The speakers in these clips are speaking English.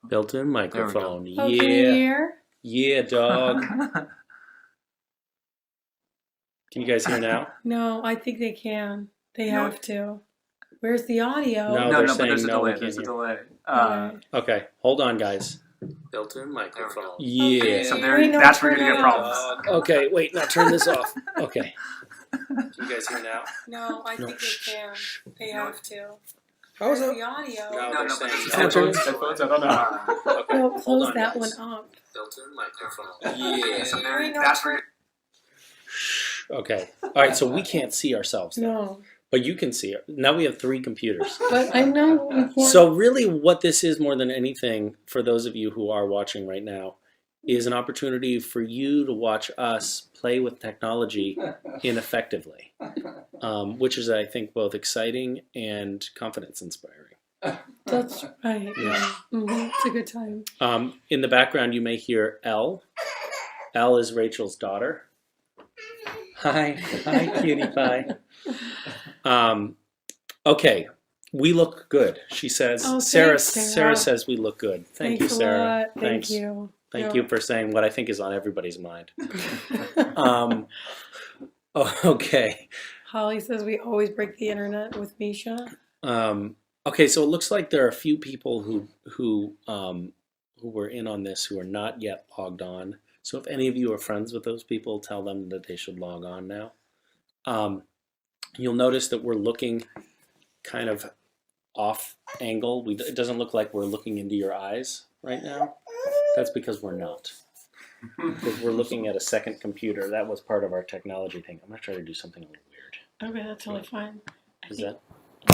Built-in microphone. Oh, can you hear? Yeah, dog. Can you guys hear now? No, I think they can. They have to. Where's the audio? No, they're saying there's a delay. There's a delay. Okay, hold on, guys. Built-in microphone. Okay. Yeah. So That's where you're gonna get problems. Okay, wait, now turn this off. Okay. Can you guys hear now? No, I think they can. They have to. How is Where's it? the audio? No, they're saying Headphones, I don't know. Okay, Well, hold close on, that guys. one up. Built-in microphone. Yeah. So that's where Okay. All right, so we can't see ourselves now. No. But you can see it. Now we have 3 computers. But I know we can't. So really what this is more than anything, for those of you who are watching right now, is an opportunity for you to watch us play with technology ineffectively, which is, I think, both exciting and confidence inspiring. That's right. Yeah. It's a good time. In the background, you may hear Elle. Elle is Rachel's daughter. Hi, cutie pie. Okay, we look good. She says. Oh, Sarah thanks, Sarah. says we look good. Thank you, Thanks a Sarah. lot. Thanks. Thank you. Thank you for saying what I think is on everybody's mind. Okay. Holly says we always break the internet with Misha. Okay, so it looks like there are a few people who were in on this who are not yet logged on. So if any of you are friends with those people, tell them that they should log on now. You'll notice that we're looking kind of off angle. It doesn't look like we're looking into your eyes right now. That's because we're not. Because we're looking at a second computer. That was part of our technology thing. I'm going to try to do something a little weird. Okay, that's totally fine. Is that?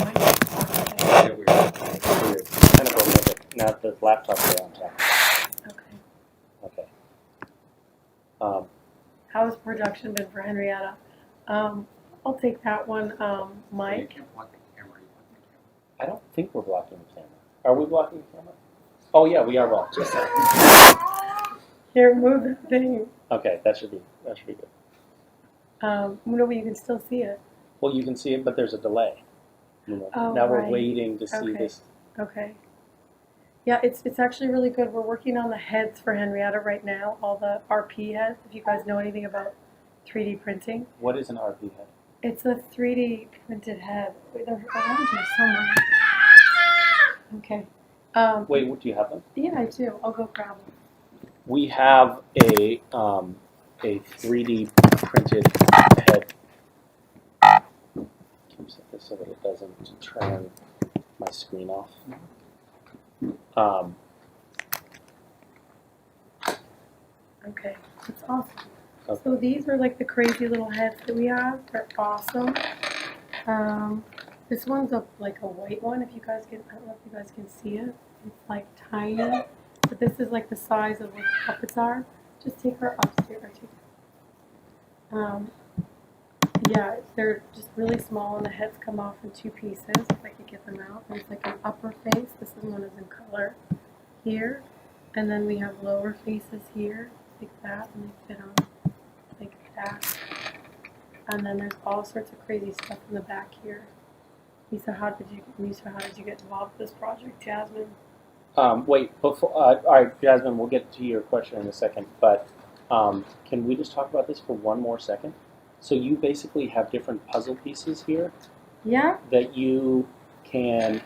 Okay. Weird. Kind of a little bit. Now the laptop is on top. Okay. How's production been for Henrietta? I'll take that one, Mike. I don't think we're blocking the camera. Are we blocking the camera? Oh yeah, we are blocking. Just Here, move that thing. Okay, that should be good. No, but you can still see it. Well, you can see it, but there's a delay. Oh, now we're right. waiting to see this. Okay. Yeah, it's actually really good. We're working on the heads for Henrietta right now, all the RP heads, if you guys know anything about 3D printing. What is an RP head? It's a 3D printed head. Wait, they're around here somewhere. Okay. Wait, do you have them? Yeah, I do. I'll go grab them. We have a 3D printed head. Can you set this so that it doesn't turn my screen off? Okay, that's awesome. Okay. So these are like the crazy little heads that we have. They're awesome. This one's like a white one. If you guys can, I don't know if you guys can see it. It's like tiny, but this is like the size of what the puppets are. Just take her upstairs. Yeah, they're just really small, and the heads come off in 2 pieces. If I could get them out, there's like an upper face. This one is in color here, and then we have lower faces here, like that, and they fit on like that. And then there's all sorts of crazy stuff in the back here. Misha, how did you get involved with this project, Jasmine? Wait, before, all right, Jasmine, we'll get to your question in a second, but can we just talk about this for one more second? So you basically have different puzzle pieces here. Yeah. That you can,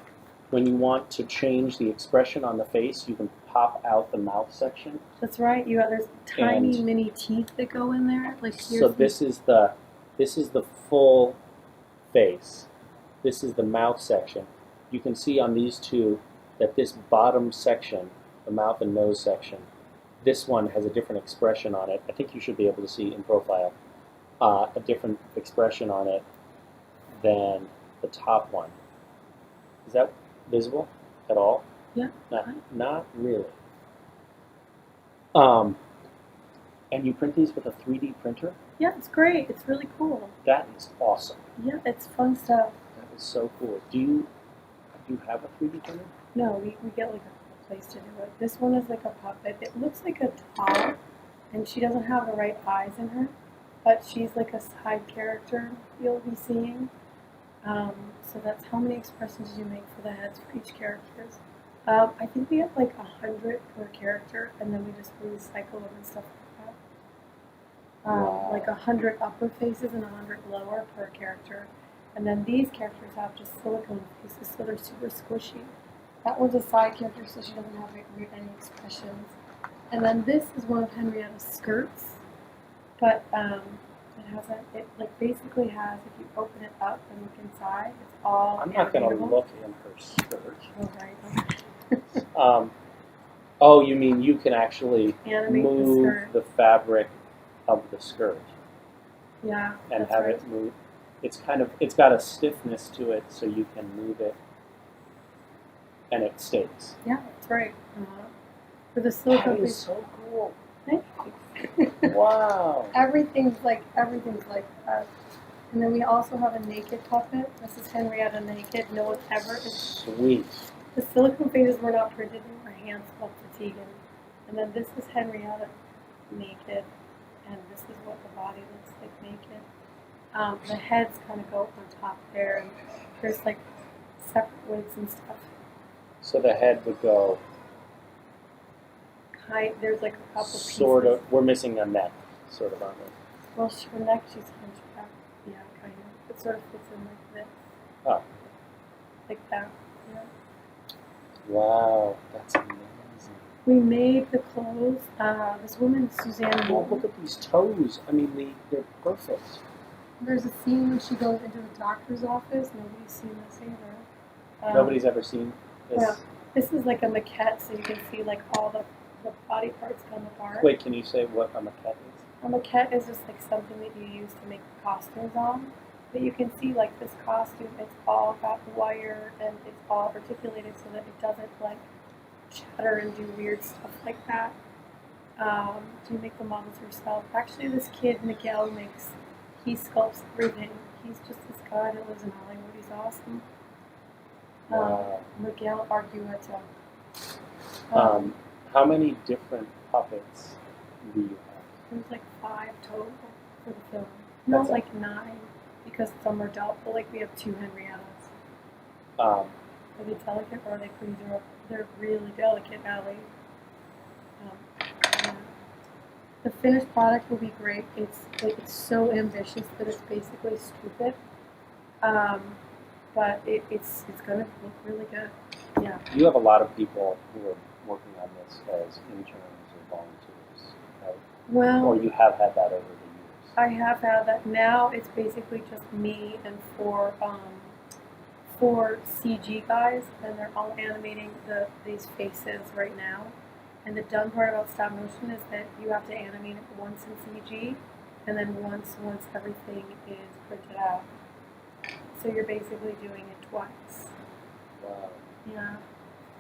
when you want to change the expression on the face, you can pop out the mouth section. That's right. There's tiny mini teeth that go in there. Like here's so this is the full face. This is the mouth section. You can see on these two that this bottom section, the mouth and nose section, this one has a different expression on it. I think you should be able to see in profile a different expression on it than the top one. Is that visible at all? Yeah. Not really. And you print these with a 3D printer? Yeah, it's great. It's really cool. That is awesome. Yeah, it's fun stuff. That is so cool. Do you have a 3D printer? No, we get like a place to do it. This one is like a puppet. It looks like a doll, and she doesn't have the right eyes in her, but she's like a side character you'll be seeing. So that's how many expressions did you make for the heads for each character? I think we have like 100 per character, and then we just recycle them and stuff like that. Wow. Like 100 upper faces and 100 lower per character. And then these characters have just silicone faces, so they're super squishy. That one's a side character, so she doesn't have any expressions. And then this is one of Henrietta's skirts, but it hasn't. It like basically has. If you open it up and look inside, it's all. I'm not going to animatable. look in her skirt. Oh, right. Oh, you mean you can actually Animate the move skirt. the fabric of the skirt Yeah. and that's have right. it move. It's got a stiffness to it, so you can move it, and it stays. Yeah, that's right. For the That silicone is so cool. Thanks. Wow. Everything's like that. And then we also have a naked puppet. This is Henrietta naked. No one ever is. Sweet. The silicone faces were not printed in her hands sculpted Tegan. And then this is Henrietta naked, and this is what the body looks like naked. The heads kind of go on top there, and there's like separate wigs and stuff. So the head would go There's like a couple pieces. sort of. We're missing a neck, sort of, aren't we? Well, her neck, she's hunchback. Yeah, kind of. It sort of fits in like this. Oh. Like that. Yeah. Wow, that's amazing. We made the clothes. This woman, Suzanne Oh, Moore. look at these toes. I mean, they're perfect. There's a scene when she goes into the doctor's office. Nobody's seen this either. Nobody's ever seen this. Yeah. This is like a maquette, so you can see like all the body parts come apart. Wait, can you say what a maquette is? A maquette is just like something that you use to make costumes on. But you can see like this costume, it's all got wire and it's all articulated so that it doesn't like shatter and do weird stuff like that. Do you make the models yourself? Actually, this kid, Miguel, he sculpts everything. He's just this guy that lives in Hollywood. He's awesome. Wow. Miguel Argueta. How many different puppets do you have? There's like 5 total for the film. That's Not like 9, because some are doubtful. Like we have 2 Henriettas. Um, Are they delicate or are they pretty durable? They're really delicate, Allie. Yeah. The finished product will be great. It's so ambitious that it's basically stupid. But it's gonna look really good. Yeah. you have a lot of people who are working on this as interns or volunteers, right? Well, Or you have had that over the years. I have had that. Now it's basically just me and 4 CG guys, and they're all animating these faces right now. And the dumb part about stop motion is that you have to animate it once in CG, and then once everything is printed out. So you're basically doing it twice. Wow. Yeah.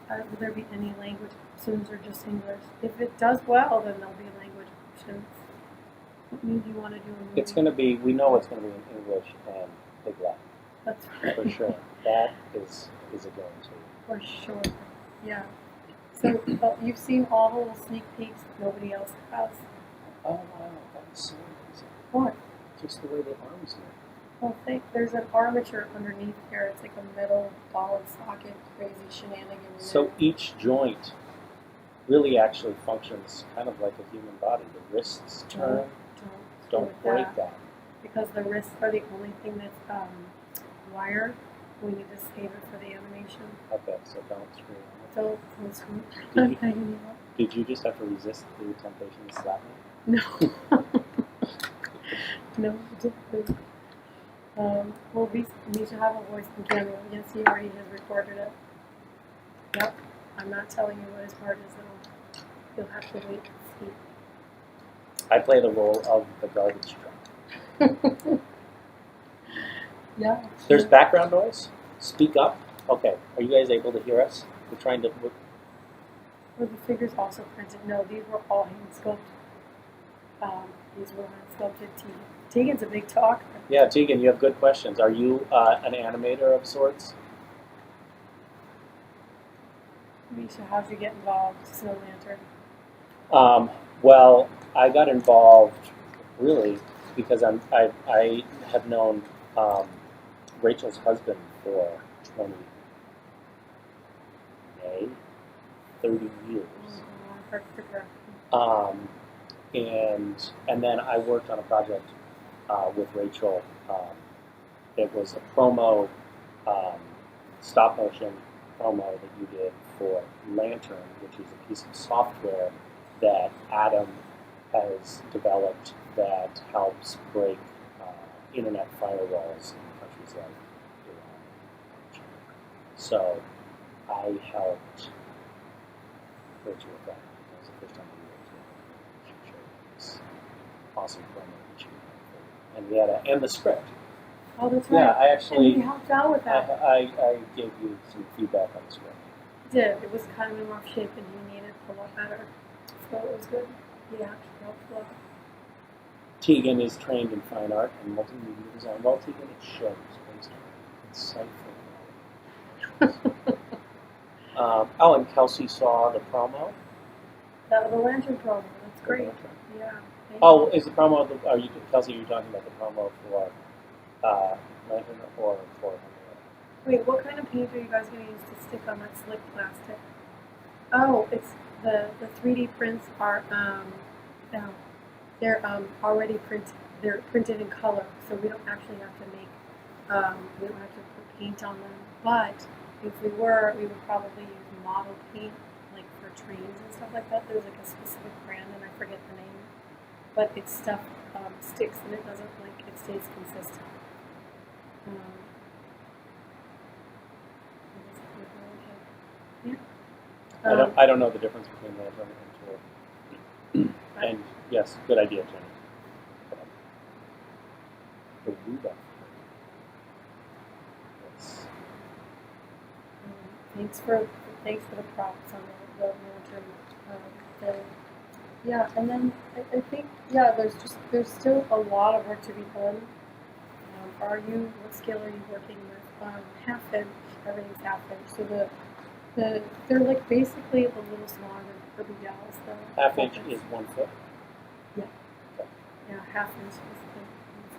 Will there be any language options or just English? If it does well, then there'll be language options. What means you want to do a movie? It's going to be, we know it's going to be in English and Big Latin, That's right. for sure. That is a guarantee. For sure. Yeah. So you've seen all the little sneak peeks that nobody else has. Oh, wow, that is so amazing. What? Just the way the arms look. Well, there's an armature underneath here. It's like a metal ball and socket, crazy shenanigan in So there. each joint really actually functions kind of like a human body. The wrists turn, don't do break that. Because the wrists are the only thing that's wired. We need to save it for the animation. Okay, so don't screw on it. Don't screw. Did you- Hanging up. Did you just have to resist the temptation to slap me? No. No, exactly. Well, Misha have a voice in cameo. Yes, he already has recorded it. Yep. I'm not telling you what his part is, though. You'll have to wait and see. I play the role of the garbage truck. Yeah. There's background noise. Speak up. Okay, are you guys able to hear us? We're trying to. Were the figures also printed? No, these were all hand sculpted. These were hand sculpted. Tegan's a big talker. Yeah, Tegan, you have good questions. Are you an animator of sorts? Misha, how'd you get involved? Snow Lantern. Well, I got involved really because I have known Rachel's husband for 20 May 30 years. Hard to figure And then I worked on a project with Rachel. It was a promo, stop motion promo that you did for Lantern, which is a piece of software that Adam has developed that helps break internet firewalls in countries like Iran and China. So I helped Rachel with that. That was the first time we worked together. She showed me this awesome promo that she made. And we had and the script. Oh, that's right. Yeah, I actually And you helped out with that. I gave you some feedback on the script. You did. It was kind of in rough shape and you needed a lot better. So it was good. Yeah, she helped a lot. Tegan is trained in fine art and multimedia design. Well, Tegan, it shows based on insightful knowledge. Oh, and Kelsey saw the promo. The Lantern promo. That's great. Yeah. Oh, is the promo? Are you, Kelsey? Are you talking about the promo for Lantern or for Henrietta? Wait, what kind of paint are you guys going to use to stick on that slick plastic? Oh, it's the 3D prints are no, they're already printed. They're printed in color, so we don't actually have to make we don't have to put paint on them. But if we were, we would probably use model paint, like for trains and stuff like that. There's like a specific brand, and I forget the name, but its stuff sticks and it doesn't it stays consistent. Yeah. I don't know the difference between Lantern and Tor. And yes, good idea, Jenny. The Ruda. Yes. Thanks for the props on the Lantern thing. Yeah, and then I think there's still a lot of work to be done. What scale are you working with? Half inch, everything's half inch. So they're like basically a little smaller than the gals though. Half inch is 1 foot. Yeah. Yeah, half inch is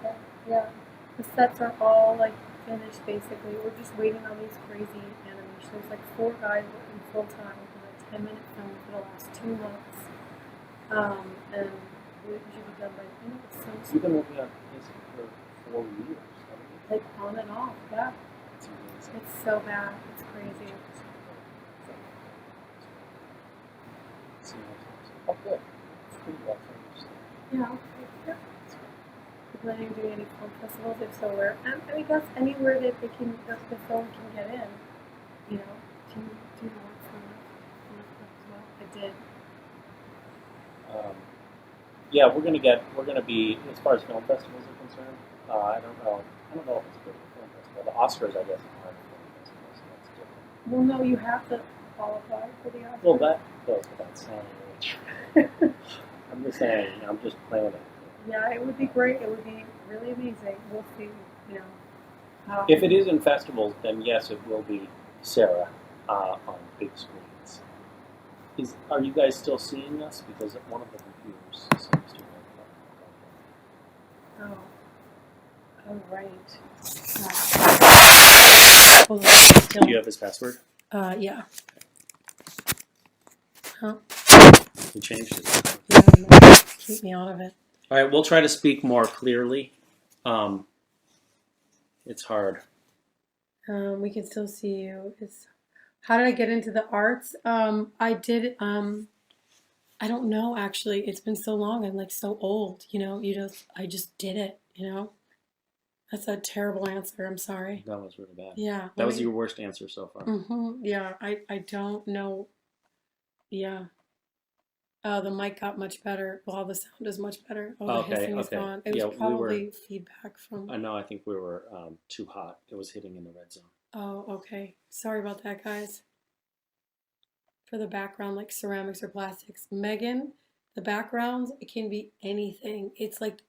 the yeah. The sets are all like finished basically. We're just waiting on these crazy animations. There's like 4 guys working full time on a 10-minute film for the last 2 months. And we should be done by the end of the summer. You've been working on this for 4 years, haven't you? Like on and off, yeah. It's amazing. It's so bad. It's crazy. Oh, good. It's pretty well finished. Yeah. Yeah. You planning on doing any film festivals? If so, where? I guess anywhere that the film can get in. You know, do you work for as well? I did. Yeah, we're gonna be, as far as film festivals are concerned, I don't know if it's a good film festival. The Oscars, I guess, are a film festival, so that's different. Well, no, you have to qualify for the Oscars. Well, that goes without saying. I'm just saying, I'm just planning. Yeah, it would be great. It would be really amazing. We'll see, you know. How If it is in festivals, then yes, it will be Sarah on big screens. Are you guys still seeing us? Because one of the computers seems to have Oh, right. Hold on. Do you have his password? Yeah. Huh? He changed it. Yeah, no, keep me out of it. All right, we'll try to speak more clearly. It's hard. We can still see you. How did I get into the arts? I did. I don't know actually. It's been so long. I'm like so old. You know. I just did it. You know. That's a terrible answer. I'm sorry. That was really bad. Yeah. That was your worst answer so far. Yeah. I don't know. Yeah. The mic got much better. Well, the sound is much better. Oh, the hissing is gone. It was probably feedback from. No, I think we were too hot. It was hitting in the red zone. Oh, okay. Sorry about that, guys. For the background, like ceramics or plastics. Megan, the backgrounds, it can be anything. It's like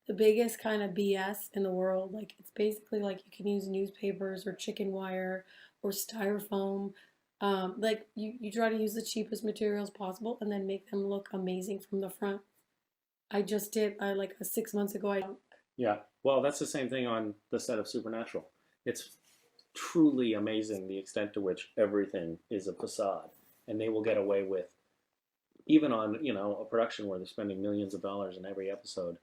the biggest kind of BS in the world. Like, it's basically like you can use newspapers or chicken wire or styrofoam. Like you try to use the cheapest materials possible and then make them look amazing from the front. I just did like 6 months ago. Yeah, well, that's the same thing on the set of Supernatural. It's truly amazing the extent to which everything is a facade. and they will get away with, even on, you know, a production where they're spending millions of dollars in every episode,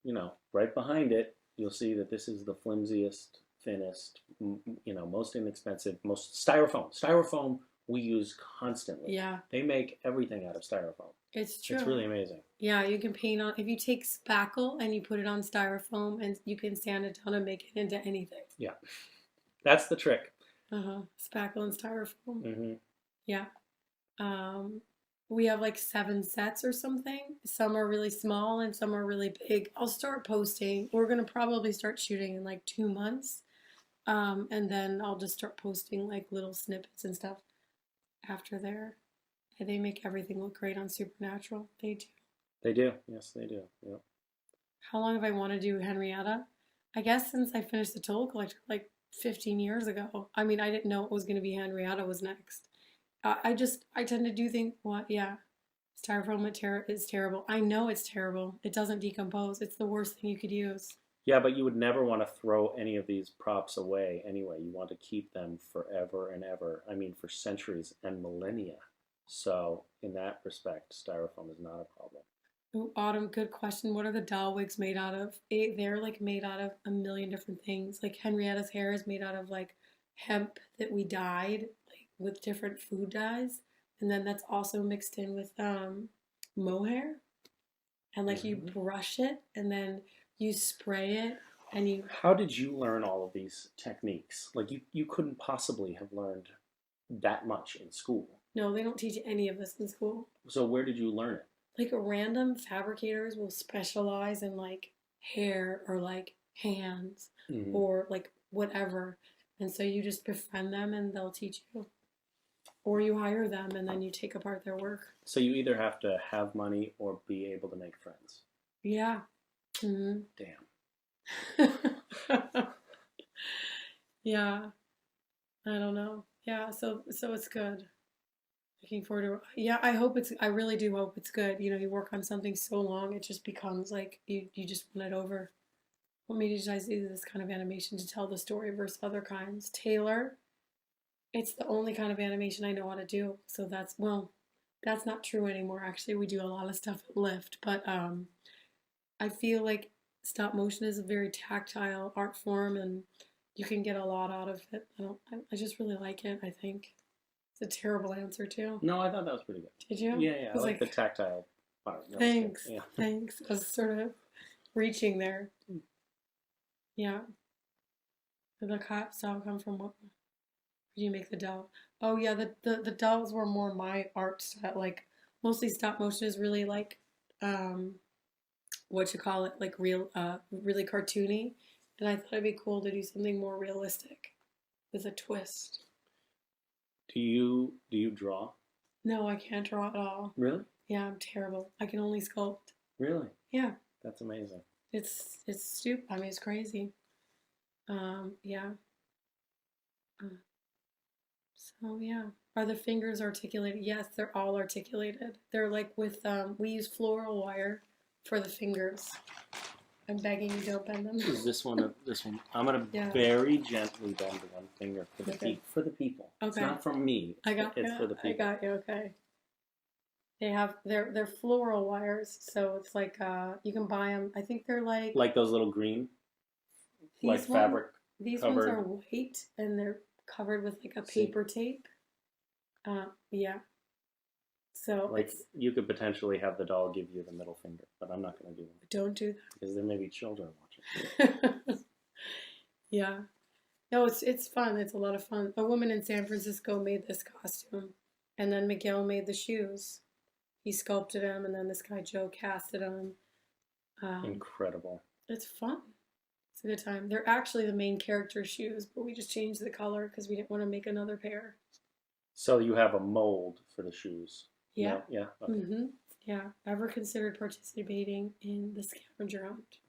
you know, right behind it, you'll see that this is the flimsiest, thinnest, you know, most inexpensive, most styrofoam. Styrofoam we use constantly. Yeah, They make everything out of styrofoam. it's true. It's really amazing. Yeah, you can paint on, if you take spackle and you put it on styrofoam and you can sand it down and make it into anything. Yeah, that's the trick. Spackle and styrofoam. Mm-hmm. Yeah. We have like 7 sets or something. Some are really small and some are really big. I'll start posting. We're going to probably start shooting in like 2 months. And then I'll just start posting like little snippets and stuff after there. And they make everything look great on Supernatural. They do. They do. Yes, they do. Yeah. How long have I wanted to do Henrietta? I guess since I finished the Toll Collector like 15 years ago. I mean, I didn't know it was going to be Henrietta was next. I tend to do things, what, yeah. Styrofoam is terrible. I know it's terrible. It doesn't decompose. It's the worst thing you could use. Yeah, but you would never want to throw any of these props away anyway. You want to keep them forever and ever. I mean, for centuries and millennia. So, in that respect, styrofoam is not a problem. Ooh, Autumn, good question. What are the doll wigs made out of? They're like made out of a million different things. Like Henrietta's hair is made out of like hemp that we dyed like with different food dyes, and then that's also mixed in with mohair, and like you brush it and then you spray it and you. How did you learn all of these techniques? Like you couldn't possibly have learned that much in school. No, they don't teach any of this in school. So where did you learn it? Like random fabricators will specialize in like hair or like hands or like whatever. And so you just befriend them and they'll teach you. Or you hire them and then you take apart their work. So you either have to have money or be able to make friends. Yeah. Mm-hmm. Damn. Yeah. I don't know. Yeah, so it's good. Looking forward to it. Yeah, I really do hope it's good. You know, you work on something so long, it just becomes like you just want it over. What made you decide to do this kind of animation to tell the story versus other kinds? Taylor, it's the only kind of animation I know how to do. So that's not true anymore. Actually, we do a lot of stuff at Lyft, but I feel like stop motion is a very tactile art form and you can get a lot out of it. I just really like it, I think. It's a terrible answer, too. No, I thought that was pretty good. Did you? Yeah. I like the tactile part. Thanks. Yeah. Thanks. I was sort of reaching there. Yeah. Did the cat doll come from what? Did you make the doll? Oh, yeah, the dolls were more my art style. Like, mostly stop motion is really like, what you call it, like real, really cartoony. And I thought it'd be cool to do something more realistic with a twist. Do you draw? No, I can't draw at all. Really? Yeah, I'm terrible. I can only sculpt. Really? Yeah. That's amazing. It's stupid. I mean, it's crazy. Yeah. So yeah. Are the fingers articulated? Yes, they're all articulated. They're like with we use floral wire for the fingers. I'm begging you don't bend them. Is this one? This one. I'm gonna Yeah. very gently bend one finger for the Okay. for the people. Okay. It's not from me. It's for the people. I got you. Okay. They're floral wires, so it's like you can buy them. I think they're like those little green, these fabric. These covered. ones are white and they're covered with like a paper tape. Yeah. So Like you could potentially have the doll give you the middle finger, but I'm not going to do that don't do because there may be children watching. that. Yeah. No, it's fun. It's a lot of fun. A woman in San Francisco made this costume, and then Miguel made the shoes. He sculpted them, and then this guy Joe casted them. Incredible. It's fun. It's a good time. They're actually the main character's shoes, but we just changed the color because we didn't want to make another pair. So you have a mold for the shoes. Yeah. No? Yeah. Okay. Mm-hmm. Yeah. Ever considered participating in the scavenger hunt?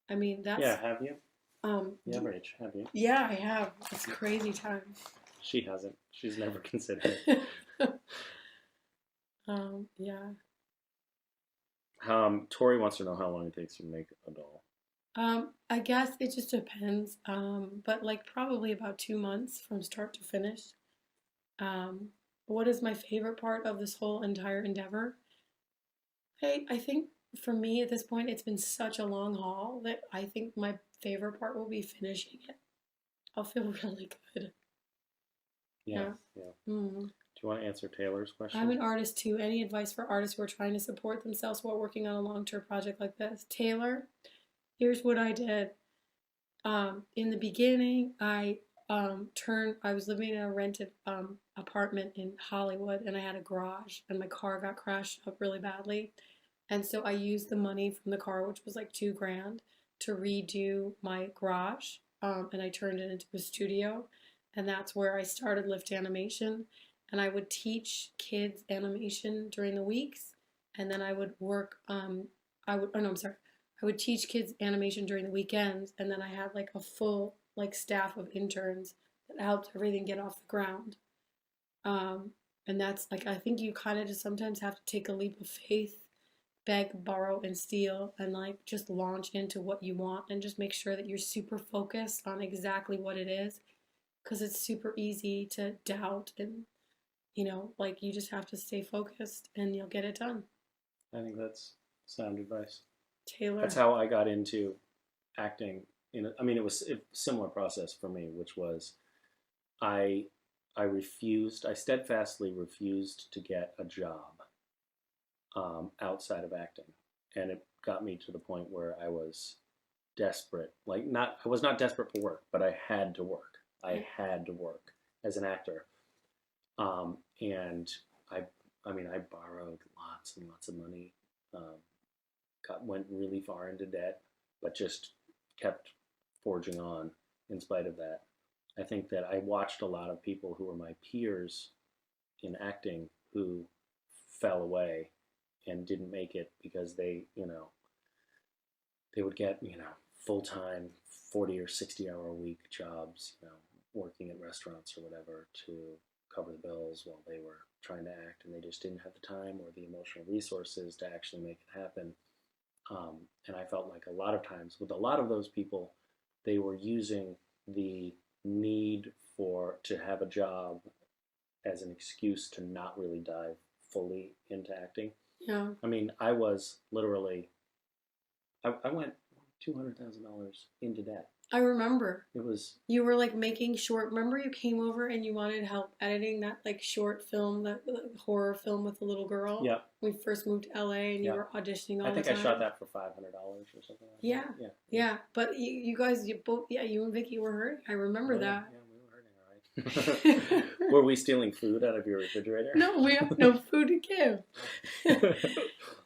I mean, that's... Yeah, have you? Yeah, yeah, Rach, have you? yeah, I have. It's crazy time. She hasn't. She's never considered it. Yeah. Tori wants to know how long it takes to make a doll. I guess it just depends. But like probably about 2 months from start to finish. what is my favorite part of this whole entire endeavor? I think for me at this point, it's been such a long haul that I think my favorite part will be finishing it. I'll feel really good. Yeah. Mm. Do you want to answer Taylor's question? I'm an artist too. Any advice for artists who are trying to support themselves while working on a long-term project like this? Taylor, here's what I did. In the beginning, I was living in a rented apartment in Hollywood, and I had a garage, and my car got crashed up really badly. And so I used the money from the car, which was like $2,000, to redo my garage. And I turned it into a studio. And that's where I started Lift Animation. And I would teach kids animation during the weeks. And then I would work, I would teach kids animation during the weekends. And then I had like a full like staff of interns that helped everything get off the ground. And that's like, I think you kind of just sometimes have to take a leap of faith, beg, borrow, and steal, and like just launch into what you want and just make sure that you're super focused on exactly what it is, because it's super easy to doubt, and like you just have to stay focused and you'll get it done. I think that's sound advice. Taylor. That's how I got into acting. It was a similar process for me, which was I steadfastly refused to get a job outside of acting, and it got me to the point where I was desperate. I was not desperate for work, but I had to work. I had to work as an actor, and I borrowed lots and lots of money, went really far into debt, but just kept forging on in spite of that. I think that I watched a lot of people who were my peers in acting who fell away and didn't make it because they would get, full-time 40 or 60-hour a week jobs, working at restaurants or whatever to cover the bills while they were trying to act, and they just didn't have the time or the emotional resources to actually make it happen. And I felt like a lot of times with a lot of those people, they were using the need to have a job as an excuse to not really dive fully into acting. Yeah. I was literally, I went $200,000 into debt. I remember. It was. You were like making short. Remember you came over and you wanted help editing that like short film, that horror film with the little girl? Yeah. We first moved to LA and you were auditioning all the time. I think I shot that for $500 or something like yeah. that. Yeah. But you guys, you and Vicky were hurting. I remember that. Yeah, we were hurting, all right. Were we stealing food out of your refrigerator? No, we have no food to give.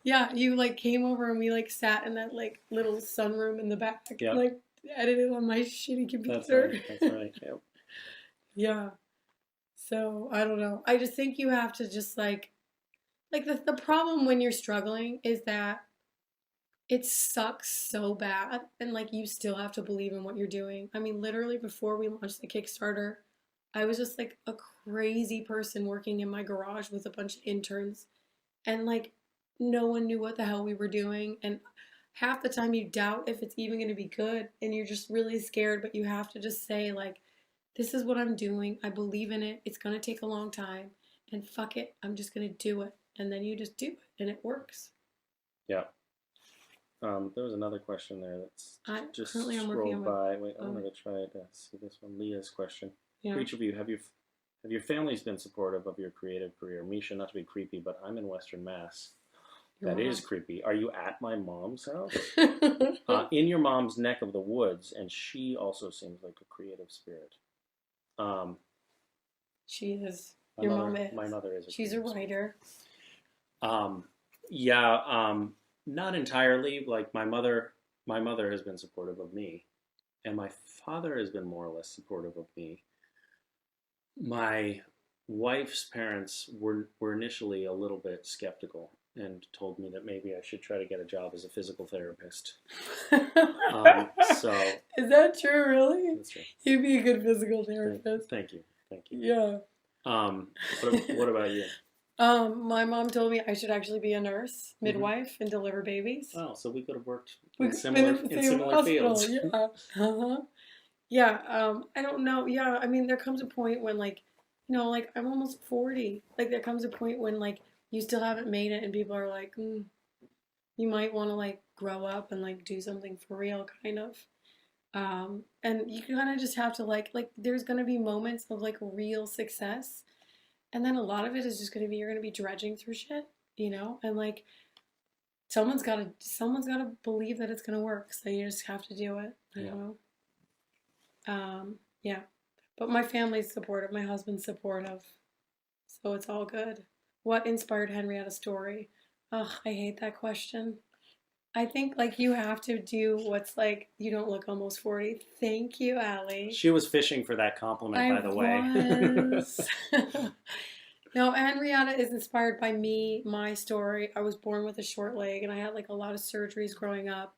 Yeah, you like came over and we like sat in that like little sunroom in the back, like edited on my shitty computer. That's right. Yep. Yeah. So I don't know. I just think you have to just like the problem when you're struggling is that it sucks so bad, and like you still have to believe in what you're doing. I mean, literally before we launched the Kickstarter, I was just like a crazy person working in my garage with a bunch of interns, and like no one knew what the hell we were doing, and half the time you doubt if it's even going to be good, and you're just really scared, but you have to just say like, this is what I'm doing. I believe in it. It's going to take a long time, and fuck it. I'm just going to do it. And then you just do it, and it works. Yeah. There was another question there that's just currently I'm scrolled by. Wait, I'm going to try to see this one. Leah's question. Yeah. For each of you, have your families been supportive of your creative career? Misha, not to be creepy, but I'm in Western Mass. That is creepy. Are you at my mom's house? In your mom's neck of the woods, and she also seems like a creative spirit. She is. Your mom is. My mother is. She's a writer. Not entirely. Like my mother has been supportive of me, and my father has been more or less supportive of me. My wife's parents were initially a little bit skeptical and told me that maybe I should try to get a job as a physical therapist. So is that true? Really? That's true. You'd be a good physical therapist. Thank you. Yeah. What about you? My mom told me I should actually be a nurse, midwife, and deliver babies. Oh, so we could have worked in similar fields. Yeah. Yeah. I don't know. Yeah. I mean, there comes a point when like you know, like I'm almost 40. Like there comes a point when like you still haven't made it and people are like, you might want to like grow up and like do something for real kind of. And you kind of just have to like there's going to be moments of like real success, and then a lot of it is just going to be you're going to be dredging through shit, you know? And like someone's got to believe that it's going to work, so you just have to do it, you Yeah. know? Yeah. But my family's supportive, my husband's supportive, so it's all good. What inspired Henrietta's story? Ugh, I hate that question. I think like you have to do what's like you don't look almost 40. Thank you, Allie. She was fishing for that compliment, I by the way. was. No, Henrietta is inspired by me, my story. I was born with a short leg and I had like a lot of surgeries growing up.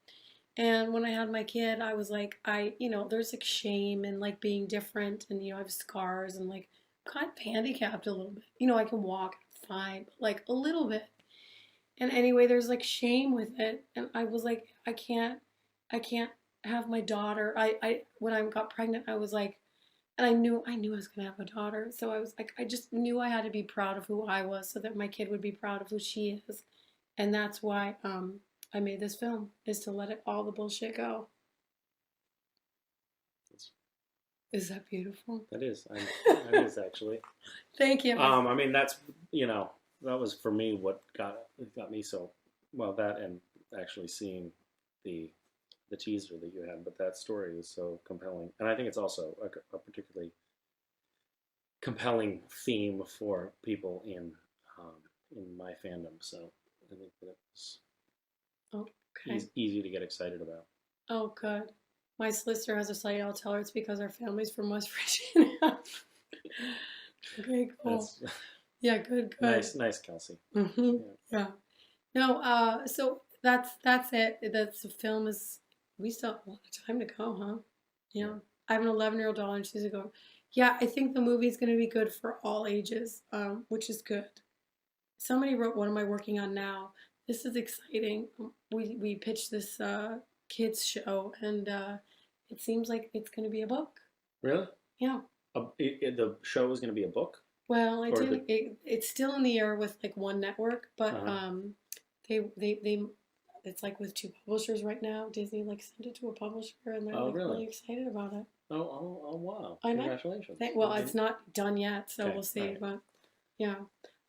And when I had my kid, I was like, there's like shame and like being different, and I have scars and like kind of handicapped a little bit. I can walk fine, but like a little bit. And anyway, there's like shame with it. And I was like, I can't have my daughter. I when I got pregnant, I was like, and I knew I was gonna have a daughter. So I was like, I just knew I had to be proud of who I was so that my kid would be proud of who she is. And that's why I made this film, is to let all the bullshit go. Is that beautiful? That is. That is actually. Thank you. I mean, that's that was for me what got me so well. That and actually seeing the teaser that you had, but that story is so compelling, and I think it's also a particularly compelling theme for people in my fandom. So I think that it's Okay. easy to get excited about. Oh, good. My solicitor has a site. I'll tell her it's because our family's from West Virginia. Okay, cool. That's Yeah, good. nice, Kelsey. Mm-hmm. Yeah. No. So that's it. That's the film is. We still have a lot of time to go, huh? Yeah. I have an 11-year-old daughter, and she's going. Yeah, I think the movie's going to be good for all ages, which is good. Somebody wrote, "What am I working on now?" This is exciting. We pitched this kids show, and it seems like it's going to be a book. Really? Yeah. The show is going to be a book? Well, it's still in the air with like one network, but they it's like with two publishers right now. Disney like sent it to a publisher, and they're like really excited about it. Oh wow! I know. Congratulations. Well, it's not done yet, so Okay, we'll see. right. But yeah,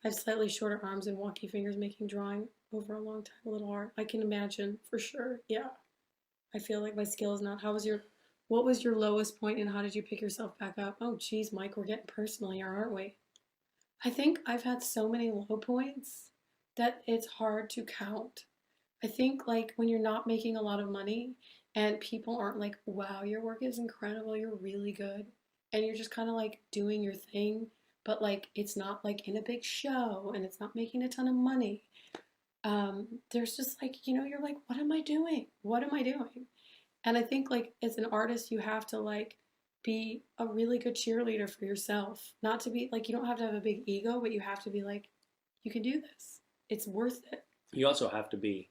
I have slightly shorter arms and wonky fingers, making drawing over a long time a little hard. I can imagine for sure. Yeah, I feel like my skill is not. What was your lowest point, and how did you pick yourself back up? Oh, geez, Mike, we're getting personal here, aren't we? I think I've had so many low points that it's hard to count. I think like when you're not making a lot of money and people aren't like, wow, your work is incredible, you're really good, and you're just kind of like doing your thing, but like it's not like in a big show and it's not making a ton of money. There's just like, you're like, what am I doing? What am I doing? And I think like as an artist, you have to like be a really good cheerleader for yourself. Not to be like, you don't have to have a big ego, but you have to be like, you can do this. It's worth it. You also have to be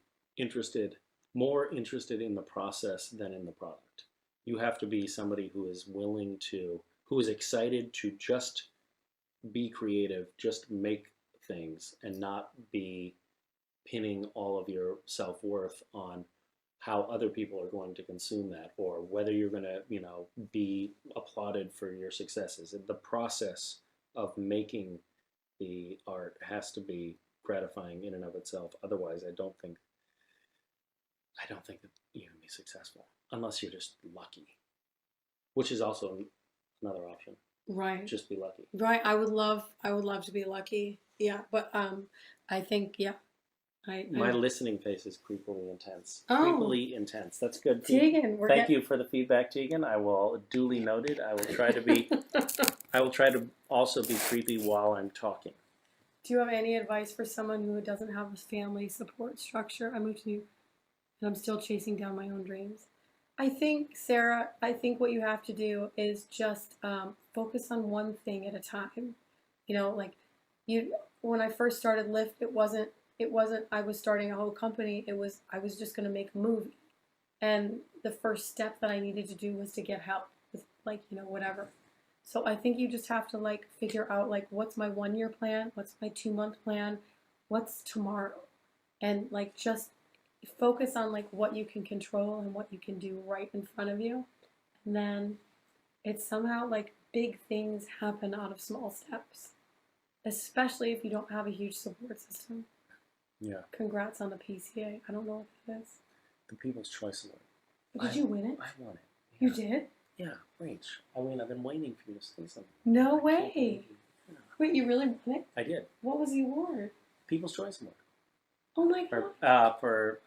more interested in the process than in the product. You have to be somebody who is who is excited to just be creative, just make things, and not be pinning all of your self-worth on how other people are going to consume that, or whether you're going to be applauded for your successes. The process of making the art has to be gratifying in and of itself. Otherwise, I don't think that you can be successful unless you're just lucky, which is also another option. Right. Just be lucky. Right. I would love to be lucky. Yeah. But I think, yeah. My listening face is creepily intense. Oh. Creepily intense. That's good. Tegan, Thank you for the feedback, Tegan. I will duly noted. I will try to be. I will try to also be creepy while I'm talking. Do you have any advice for someone who doesn't have a family support structure? I moved to New York and I'm still chasing down my own dreams. I think, Sarah, what you have to do is just focus on one thing at a time. When I first started Lyft, it wasn't I was starting a whole company. I was just going to make a movie. And the first step that I needed to do was to get help with whatever. So I think you just have to like figure out like what's my 1 year plan, what's my 2 month plan, what's tomorrow, and like just focus on like what you can control and what you can do right in front of you, and then it's somehow like big things happen out of small steps, especially if you don't have a huge support system. Yeah. Congrats on the PCA. I don't know what that is. The People's Choice Award. Did you win it? I won it. You did? Yeah, Rach. I mean, I've been waiting for you to say something. No I can't way. believe you. Yeah, Wait, you really won it? I did. What was the award? People's Choice Award. Oh my god. For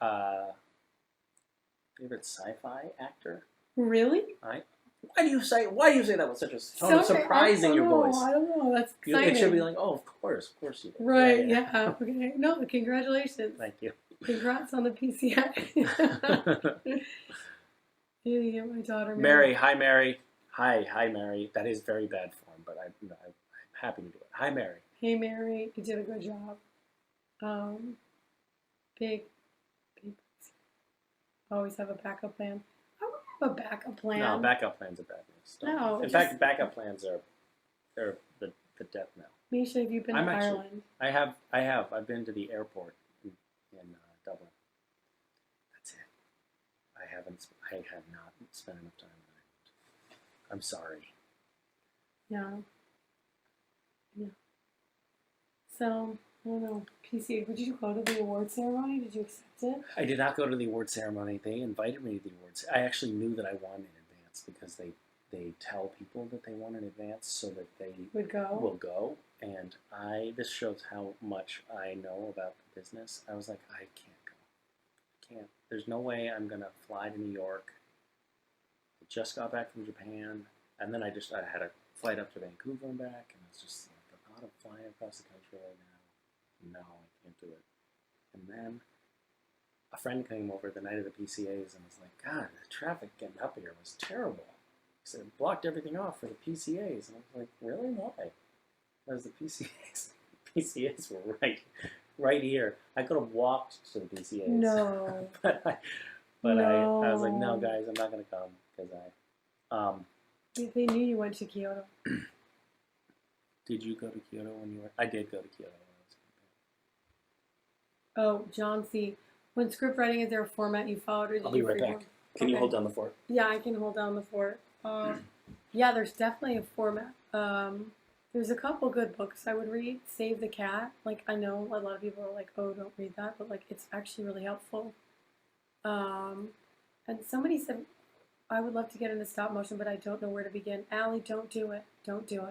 favorite sci-fi actor. Really? Why do you say that with such a tone of surprise in your voice? I don't know. That's exciting. It should be like, oh, of course you did. Right, yeah. Okay. No, congratulations. Thank you. Congrats on the PCI. You get my daughter Mary. Hi, Mary. Hi, Mary. That is very bad form, but I'm happy to do it. Hi, Mary. Hey, Mary. You did a good job. Big. Always have a backup plan. I would have a backup plan. No, backup plans are bad news. No. In fact, backup plans are the death knell. Misha, have you been to Ireland? I have. I've been to the airport in Dublin. That's it. I have not spent enough time in Ireland. I'm sorry. Yeah. So, I don't know. PCA, would you go to the award ceremony? Did you accept it? I did not go to the award ceremony. They invited me to the awards. I actually knew that I won in advance because they tell people that they won in advance so that they will go. And this shows how much I know about the business. I was like, I can't go. I can't. There's no way I'm going to fly to New York. I just got back from Japan. And then I had a flight up to Vancouver and back. And it's just like the thought of flying across the country right now. No, I can't do it. And then a friend came over the night of the PCAs and was like, God, the traffic getting up here was terrible. He said, it blocked everything off for the PCAs. And I was like, really? Why? Because the PCAs were right here. I could have walked to the PCAs. No. but No. I was like, no, guys, I'm not going to come because They knew you went to Kyoto. Did you go to Kyoto when you were? I did go to Kyoto when I was Oh, John C. When script writing, is there a format you followed? Or did I'll be you right freeform? back. Can you hold down the fort? Yeah, I can hold down the fort. Yeah, there's definitely a format. There's a couple good books I would read. Save the Cat. Like, I know a lot of people are like, oh, don't read that. But, like, it's actually really helpful. And somebody said, I would love to get into stop motion, but I don't know where to begin. Allie, don't do it. Don't do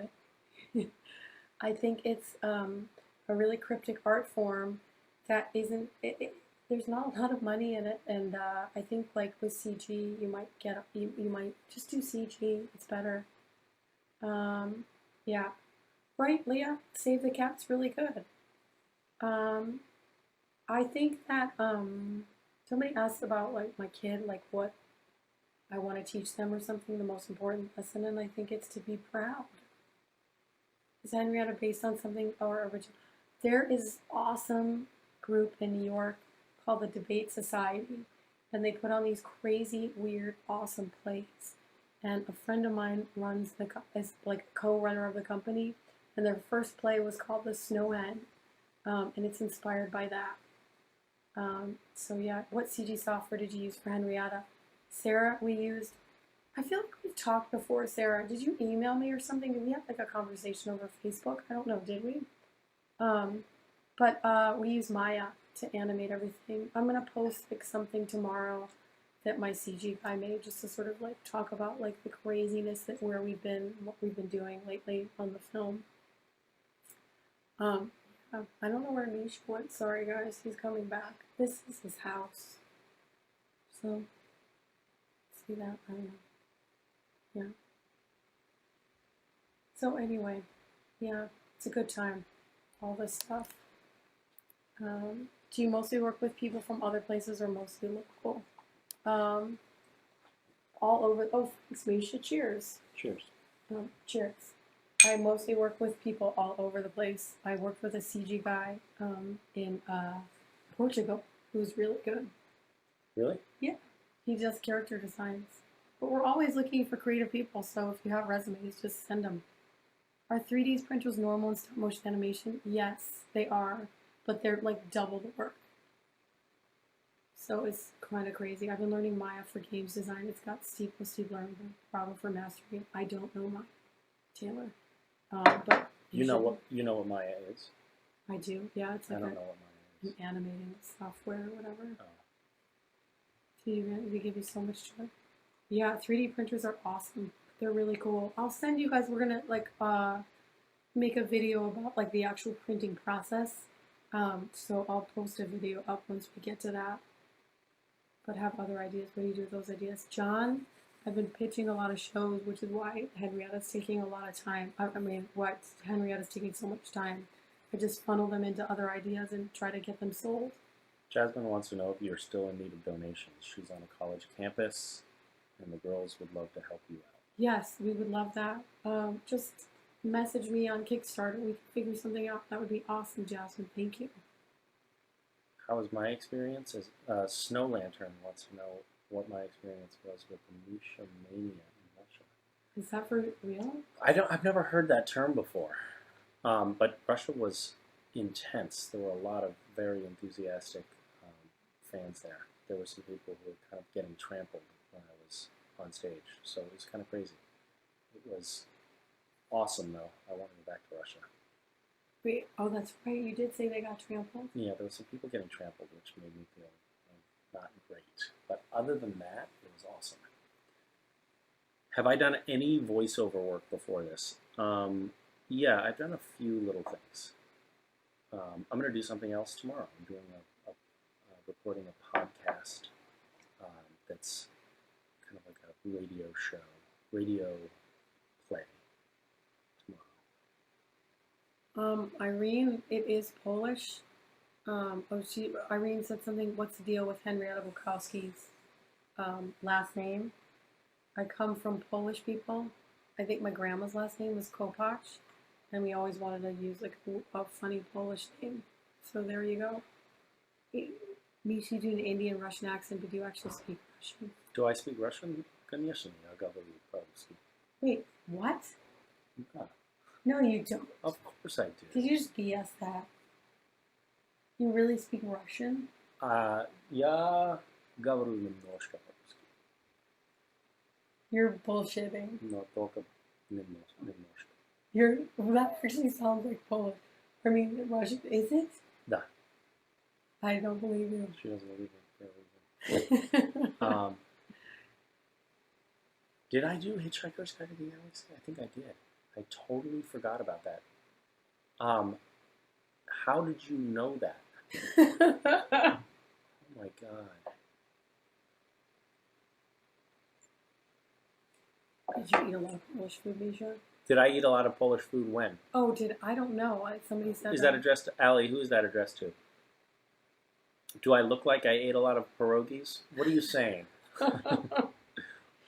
it. I think it's a really cryptic art form that isn't... there's not a lot of money in it, and I think like with CG, you might you might just do CG. It's better. Yeah, right, Leah. Save the Cat's really good. I think that somebody asked about like my kid, like what I want to teach them or something. The most important lesson, and I think it's to be proud. Is Henrietta based on something or original? There is awesome group in New York called the Debate Society, and they put on these crazy, weird, awesome plays. And a friend of mine is like co-runner of the company, and their first play was called The Snow Hen, and it's inspired by that. So yeah, what CG software did you use for Henrietta? Sarah, we used. I feel like we've talked before, Sarah. Did you email me or something? Did we have like a conversation over Facebook? I don't know. Did we? But we use Maya to animate everything. I'm gonna post like something tomorrow that my CG guy made, just to sort of like talk about like the craziness that where we've been, what we've been doing lately on the film. I don't know where Misha went. Sorry guys, he's coming back. This is his house. So see that? I don't know. Yeah. So anyway, yeah, it's a good time. All this stuff. Do you mostly work with people from other places or mostly local? All over. Oh, thanks, Misha. Cheers. Cheers. Cheers. I mostly work with people all over the place. I worked with a CG guy in Portugal who's really good. Really? Yeah. He does character designs. But we're always looking for creative people, so if you have resumes, just send them. Are 3D printers normal in stop motion animation? Yes, they are, but they're like double the work. So it's kind of crazy. I've been learning Maya for games design. It's got C plus C learn, Bravo for mastering. I don't know Maya, Taylor, but You know what Maya is? I do. Yeah, it's I like don't know what Maya an is. animating software or whatever. Oh. They give you so much joy. Yeah, 3D printers are awesome. They're really cool. I'll send you guys. We're gonna like make a video about like the actual printing process. So I'll post a video up once we get to that. But have other ideas. What do you do with those ideas? John, I've been pitching a lot of shows, which is why Henrietta's taking a lot of time. What Henrietta's taking so much time. I just funnel them into other ideas and try to get them sold. Jasmine wants to know if you're still in need of donations. She's on a college campus, and the girls would love to help you out. Yes, we would love that. Just message me on Kickstarter. We can figure something out. That would be awesome, Jasmine. Thank you. How was my experience? As Snow Lantern wants to know what my experience was with the Misha mania in Russia. Is that for real? I've never heard that term before, but Russia was intense. There were a lot of very enthusiastic fans there. There were some people who were kind of getting trampled when I was on stage, so it was kind of crazy. It was awesome, though. I want to go back to Russia. Wait, oh, that's right. You did say they got trampled. Yeah, there were some people getting trampled, which made me feel not great. But other than that, it was awesome. Have I done any voiceover work before this? Yeah, I've done a few little things. I'm going to do something else tomorrow. I'm doing recording a podcast that's kind of like a radio play tomorrow. Irene, it is Polish. Irene said something. What's the deal with Henrietta Bulkowski's last name? I come from Polish people. I think my grandma's last name was Kopacz, and we always wanted to use like a funny Polish name. So there you go. Misha, you do an Indian Russian accent, but do you actually speak Russian? Do I speak Russian? Конечно, я говорю по-русски. Wait, what? Yeah, No, you don't. of course I do. Did you just BS that? You really speak Russian? Я говорю немножко по-русски. You're bullshitting. Но только немножко. That actually sounds like Polish. I mean, Russian. Is it? Да. I don't believe you. She doesn't believe it. Did I do Hitchhiker's Guide to the Galaxy? I think I did. I totally forgot about that. How did you know that? Oh my god. Did you eat a lot of Polish food, Misha? Did I eat a lot of Polish food when? Oh, I don't know. Somebody said Is that addressed to Allie? Who is that addressed to? Do I look like I ate a lot of pierogies? What are you saying?